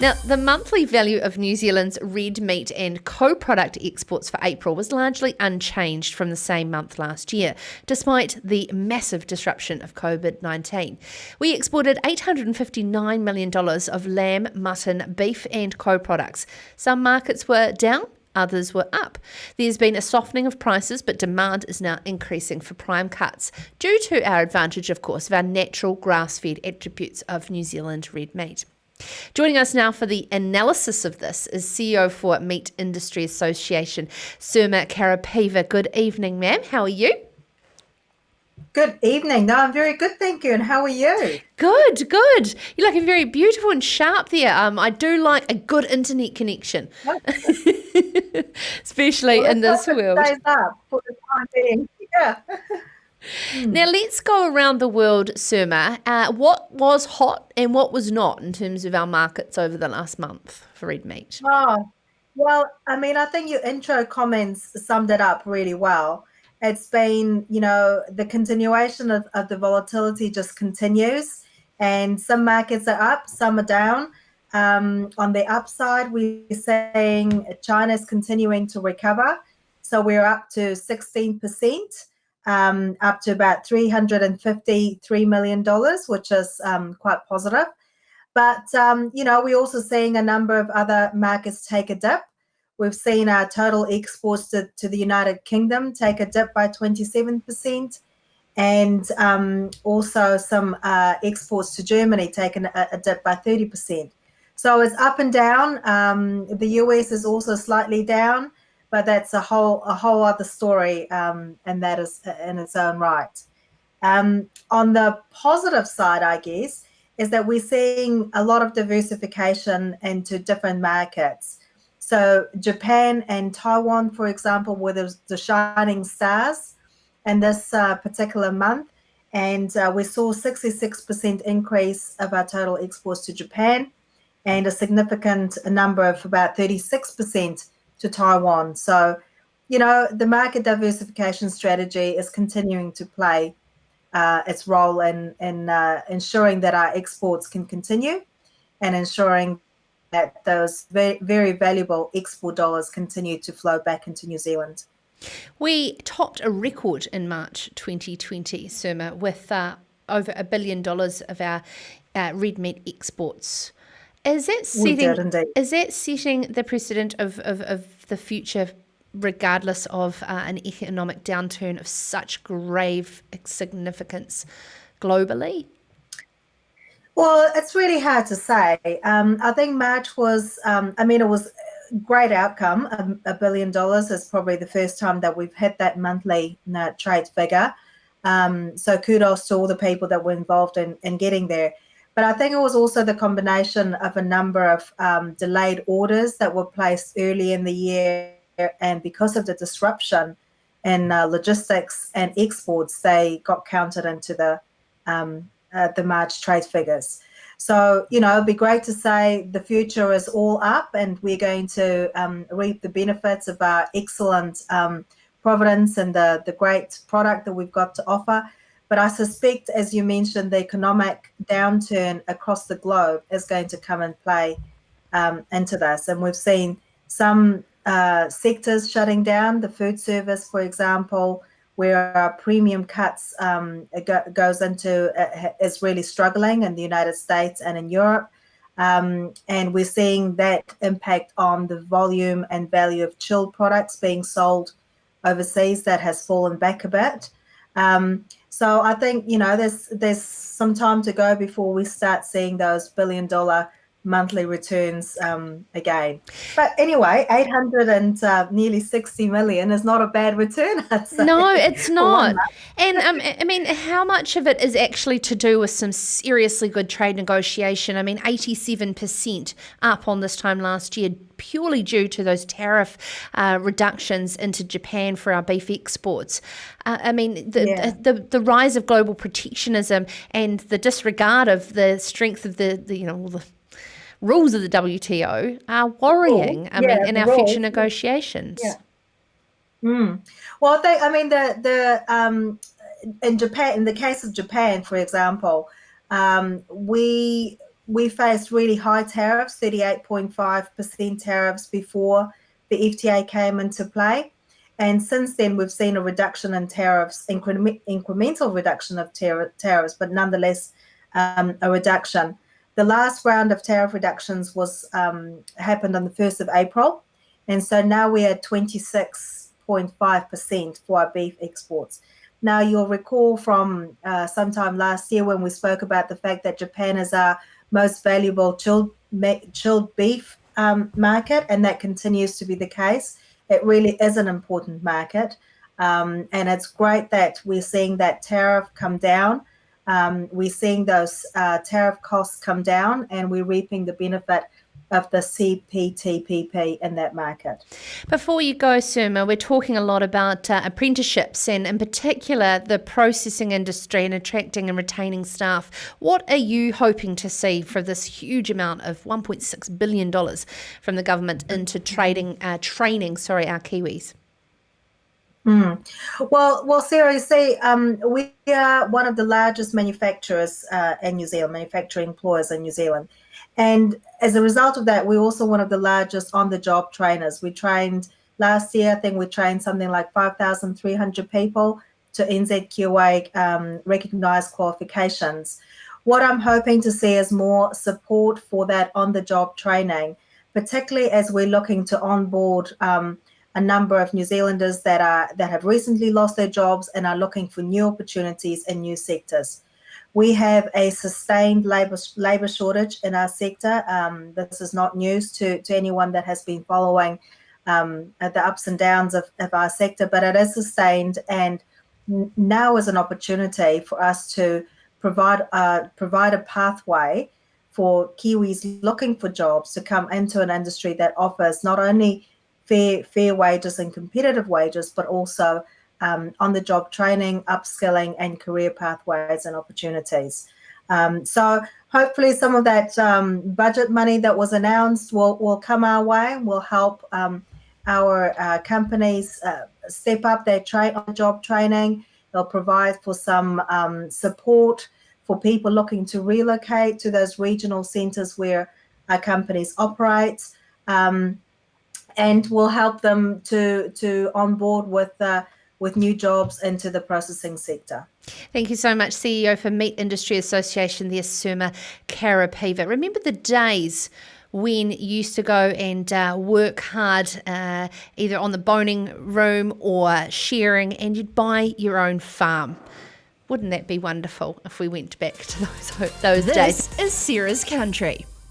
Now, the monthly value of New Zealand's red meat and co-product exports for April was largely unchanged from the same month last year, despite the massive disruption of COVID-19. We exported $859 million of lamb, mutton, beef and co-products. Some markets were down, others were up. There's been a softening of prices, but demand is now increasing for prime cuts, due to our advantage, of course, of our natural grass-fed attributes of New Zealand red meat. Joining us now for the analysis of this is CEO for Meat Industry Association, Sirma Karapeeva. Good evening, ma'am. How are you? Good evening. No, I'm very good, thank you. And how are you? Good, good. You're looking very beautiful and sharp there. I do like a good internet connection, especially Well, in let's this hope it world. stays up for the time being. Yeah. Now let's go around the world, Sirma. What was hot and what was not in terms of our markets over the last month for red meat? Oh, well, I think your intro comments summed it up really well. It's been, the continuation of the volatility just continues, and some markets are up, some are down. On the upside, we're saying China's continuing to recover. So we're up to 16%, up to about $353 million, which is quite positive. But, we're also seeing a number of other markets take a dip. We've seen our total exports to the United Kingdom take a dip by 27%, and also some exports to Germany taken a dip by 30%. So it's up and down. The US is also slightly down, but that's a whole other story, and that is in its own right. On the positive side, I guess, is that we're seeing a lot of diversification into different markets. So Japan and Taiwan, for example, were the shining stars in this particular month. And we saw 66% increase of our total exports to Japan, and a significant number of about 36% to Taiwan. So, the market diversification strategy is continuing to play its role in ensuring that our exports can continue, and ensuring that those very, very valuable export dollars continue to flow back into New Zealand. We topped a record in March 2020, Sirma, with over $1 billion of our red meat exports. Is that We setting did indeed. the precedent of the future, regardless of an economic downturn of such grave significance globally? Well, it's really hard to say. I think March was, it was a great outcome. $1 billion is probably the first time that we've hit that monthly trade figure. So kudos to all the people that were involved in getting there. But I think it was also the combination of a number of delayed orders that were placed early in the year, and because of the disruption in logistics and exports, they got counted into the March trade figures. So, it'd be great to say the future is all up, and we're going to reap the benefits of our excellent providence and the great product that we've got to offer. But I suspect, as you mentioned, the economic downturn across the globe is going to come and play into this. And we've seen some sectors shutting down, the food service, for example, where our premium cuts goes into is really struggling in the United States and in Europe. And we're seeing that impact on the volume and value of chilled products being sold overseas. That has fallen back a bit. So I think, there's some time to go before we start seeing those billion-dollar monthly returns again. But anyway, 800 and nearly 60 million is not a bad return, I'd say. No, it's For 1 not. month. And how much of it is actually to do with some seriously good trade negotiation? 87% up on this time last year, purely due to those tariff reductions into Japan for our beef exports. Yeah. The rise of global protectionism and the disregard of the strength of all the rules of the WTO are worrying. In The our future rules. negotiations. Yeah. Well, in Japan, in the case of Japan, for example, we we faced really high tariffs, 38.5% tariffs before the FTA came into play. And since then, we've seen a reduction in tariffs, incremental reduction of tariffs, but nonetheless a reduction. The last round of tariff reductions was happened on the 1st of April. And so now we're at 26.5% for our beef exports. Now, you'll recall from sometime last year when we spoke about the fact that Japan is our most valuable chilled beef market, and that continues to be the case. It really is an important market, and it's great that we're seeing that tariff come down. We're seeing those tariff costs come down, and we're reaping the benefit of the CPTPP in that market. Before you go, Sirma, we're talking a lot about apprenticeships and in particular the processing industry and attracting and retaining staff. What are you hoping to see for this huge amount of $1.6 billion from the government into training our Kiwis? Well, seriously, we are one of the largest manufacturers in New Zealand, manufacturing employers in New Zealand. And as a result of that, we're also one of the largest on-the-job trainers. We trained last year, I think we trained something like 5,300 people to NZQA recognized qualifications. What I'm hoping to see is more support for that on-the-job training, particularly as we're looking to onboard a number of New Zealanders that have recently lost their jobs and are looking for new opportunities in new sectors. We have a sustained labour shortage in our sector. This is not news to anyone that has been following the ups and downs of our sector, but it is sustained, and now is an opportunity for us to provide a pathway for Kiwis looking for jobs to come into an industry that offers not only fair wages and competitive wages, but also on-the-job training, upskilling, and career pathways and opportunities. So hopefully some of that budget money that was announced will come our way, will help our companies step up their on-job training. They'll provide for some support for people looking to relocate to those regional centres where our companies operate. And will help them to onboard with new jobs into the processing sector. Thank you so much, CEO for Meat Industry Association, the Sirma Karapeeva. Remember the days when you used to go and work hard either on the boning room or shearing, and you'd buy your own farm. Wouldn't that be wonderful if we went back to those days? This is Sarah's Country.